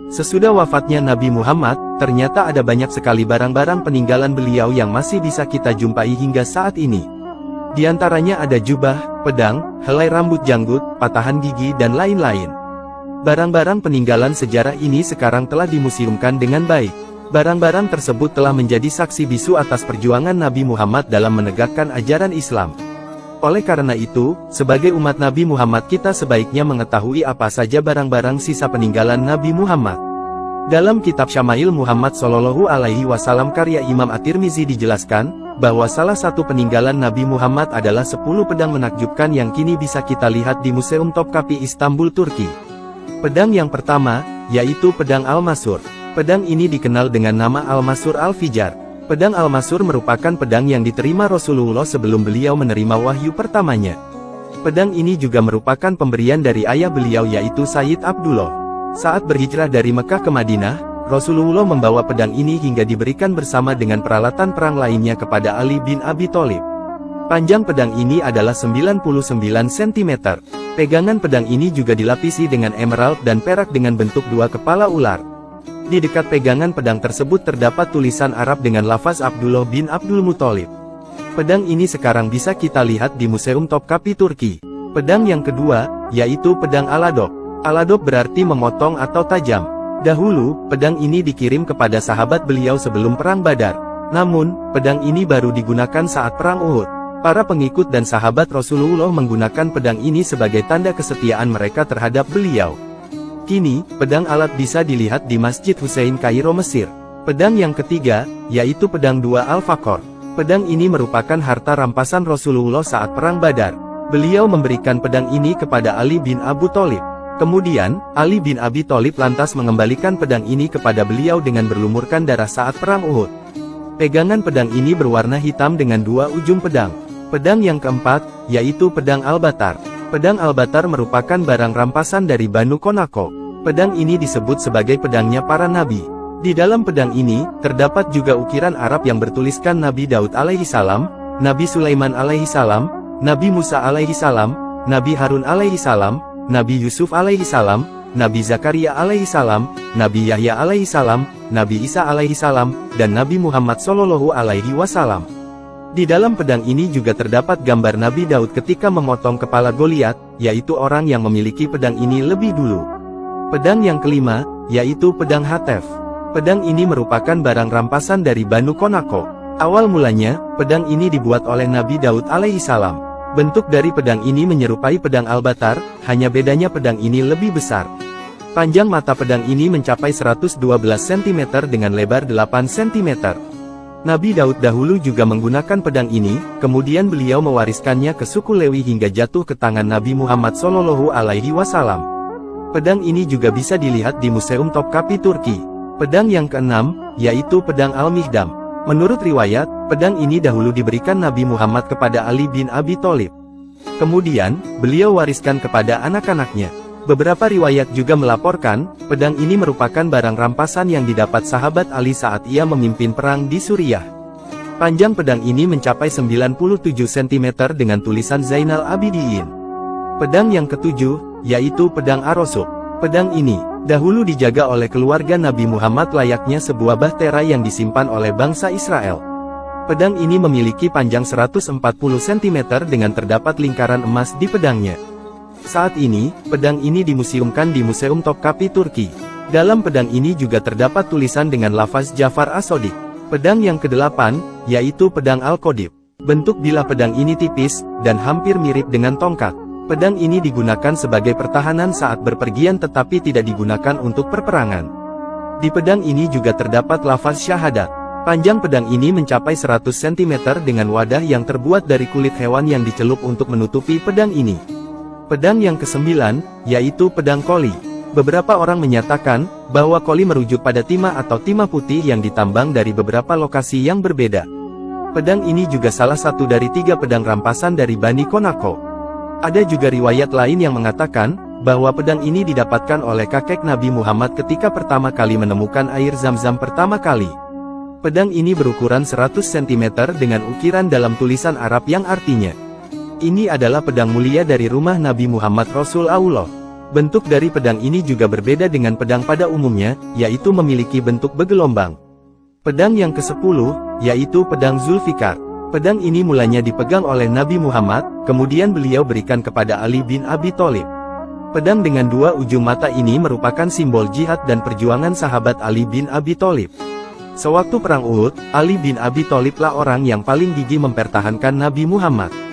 Sesudah wafatnya Nabi Muhammad, ternyata ada banyak sekali barang-barang peninggalan beliau yang masih bisa kita jumpai hingga saat ini. Di antaranya ada jubah, pedang, helai rambut janggut, patahan gigi dan lain-lain. Barang-barang peninggalan sejarah ini sekarang telah dimuseumkan dengan baik. Barang-barang tersebut telah menjadi saksi bisu atas perjuangan Nabi Muhammad dalam menegakkan ajaran Islam. Oleh karena itu, sebagai umat Nabi Muhammad kita sebaiknya mengetahui apa saja barang-barang sisa peninggalan Nabi Muhammad. Dalam kitab Syama'il Muhammad Shallallahu Alaihi Wasallam karya Imam At-Tirmizi dijelaskan, bahwa salah satu peninggalan Nabi Muhammad adalah 10 pedang menakjubkan yang kini bisa kita lihat di Museum Topkapi Istanbul, Turki. Pedang yang pertama, yaitu pedang Al-Masur. Pedang ini dikenal dengan nama Al-Masur Al-Fijar. Pedang Al-Masur merupakan pedang yang diterima Rasulullah sebelum beliau menerima wahyu pertamanya. Pedang ini juga merupakan pemberian dari ayah beliau yaitu Sayyid Abdullah. Saat berhijrah dari Mekah ke Madinah, Rasulullah membawa pedang ini hingga diberikan bersama dengan peralatan perang lainnya kepada Ali bin Abi Thalib. Panjang pedang ini adalah 99 cm. Pegangan pedang ini juga dilapisi dengan emerald dan perak dengan bentuk dua kepala ular. Di dekat pegangan pedang tersebut terdapat tulisan Arab dengan lafaz Abdullah bin Abdul Muthalib. Pedang ini sekarang bisa kita lihat di Museum Topkapi, Turki. Pedang yang kedua, yaitu pedang Aladok. Aladok berarti memotong atau tajam. Dahulu, pedang ini dikirim kepada sahabat beliau sebelum perang Badar. Namun, pedang ini baru digunakan saat perang Uhud. Para pengikut dan sahabat Rasulullah menggunakan pedang ini sebagai tanda kesetiaan mereka terhadap beliau. Kini, pedang alat bisa dilihat di Masjid Hussein Kairo, Mesir. Pedang yang ketiga, yaitu pedang dua Al-Faqor. Pedang ini merupakan harta rampasan Rasulullah saat perang Badar. Beliau memberikan pedang ini kepada Ali bin Abu Thalib. Kemudian, Ali bin Abi Thalib lantas mengembalikan pedang ini kepada beliau dengan berlumurkan darah saat perang Uhud. Pegangan pedang ini berwarna hitam dengan dua ujung pedang. Pedang yang keempat, yaitu pedang Al-Batar. Pedang Al-Batar merupakan barang rampasan dari Banu Konako. Pedang ini disebut sebagai pedangnya para nabi. Di dalam pedang ini, terdapat juga ukiran Arab yang bertuliskan Nabi Daud alaihi salam, Nabi Sulaiman alaihi salam, Nabi Musa alaihi salam, Nabi Harun alaihi salam, Nabi Yusuf alaihi salam, Nabi Zakaria alaihi salam, Nabi Yahya alaihi salam, Nabi Isa alaihi salam, dan Nabi Muhammad Shallallahu Alaihi Wasallam. Di dalam pedang ini juga terdapat gambar Nabi Daud ketika memotong kepala Goliat, yaitu orang yang memiliki pedang ini lebih dulu. Pedang yang kelima, yaitu pedang Hatef. Pedang ini merupakan barang rampasan dari Banu Konako. Awal mulanya, pedang ini dibuat oleh Nabi Daud alaihi salam. Bentuk dari pedang ini menyerupai pedang Al-Batar, hanya bedanya pedang ini lebih besar. Panjang mata pedang ini mencapai 112 cm dengan lebar 8 cm. Nabi Daud dahulu juga menggunakan pedang ini, kemudian beliau mewariskannya ke suku Lewi hingga jatuh ke tangan Nabi Muhammad Shallallahu Alaihi Wasallam. Pedang ini juga bisa dilihat di Museum Topkapi, Turki. Pedang yang keenam, yaitu pedang Al-Mihdam. Menurut riwayat, pedang ini dahulu diberikan Nabi Muhammad kepada Ali bin Abi Thalib. Kemudian, beliau wariskan kepada anak-anaknya. Beberapa riwayat juga melaporkan, pedang ini merupakan barang rampasan yang didapat sahabat Ali saat ia memimpin perang di Suriah. Panjang pedang ini mencapai 97 cm dengan tulisan Zainal Abidin. Pedang yang ketujuh, yaitu pedang Ar-Rasub. Pedang ini, dahulu dijaga oleh keluarga Nabi Muhammad layaknya sebuah bahtera yang disimpan oleh bangsa Israel. Pedang ini memiliki panjang 140 cm dengan terdapat lingkaran emas di pedangnya. Saat ini, pedang ini dimuseumkan di Museum Topkapi, Turki. Dalam pedang ini juga terdapat tulisan dengan lafaz Jafar As-Shadiq. Pedang yang kedelapan, yaitu pedang Al-Qadib. Bentuk bilah pedang ini tipis, dan hampir mirip dengan tongkat. Pedang ini digunakan sebagai pertahanan saat berpergian tetapi tidak digunakan untuk perperangan. Di pedang ini juga terdapat lafaz syahadat. Panjang pedang ini mencapai 100 cm dengan wadah yang terbuat dari kulit hewan yang dicelup untuk menutupi pedang ini. Pedang yang kesembilan, yaitu pedang koli. Beberapa orang menyatakan, bahwa koli merujuk pada timah atau timah putih yang ditambang dari beberapa lokasi yang berbeda. Pedang ini juga salah satu dari 3 pedang rampasan dari Bani Konako. Ada juga riwayat lain yang mengatakan, bahwa pedang ini didapatkan oleh kakek Nabi Muhammad ketika pertama kali menemukan air Zam-Zam pertama kali. Pedang ini berukuran 100 cm dengan ukiran dalam tulisan Arab yang artinya, "Ini adalah pedang mulia dari rumah Nabi Muhammad Rasul Allah." Bentuk dari pedang ini juga berbeda dengan pedang pada umumnya, yaitu memiliki bentuk bergelombang. Pedang yang ke-10, yaitu pedang Zulfikar. Pedang ini mulanya dipegang oleh Nabi Muhammad, kemudian beliau berikan kepada Ali bin Abi Thalib. Pedang dengan dua ujung mata ini merupakan simbol jihad dan perjuangan sahabat Ali bin Abi Thalib. Sewaktu perang Uhud, Ali bin Abi Thalib lah orang yang paling gigih mempertahankan Nabi Muhammad.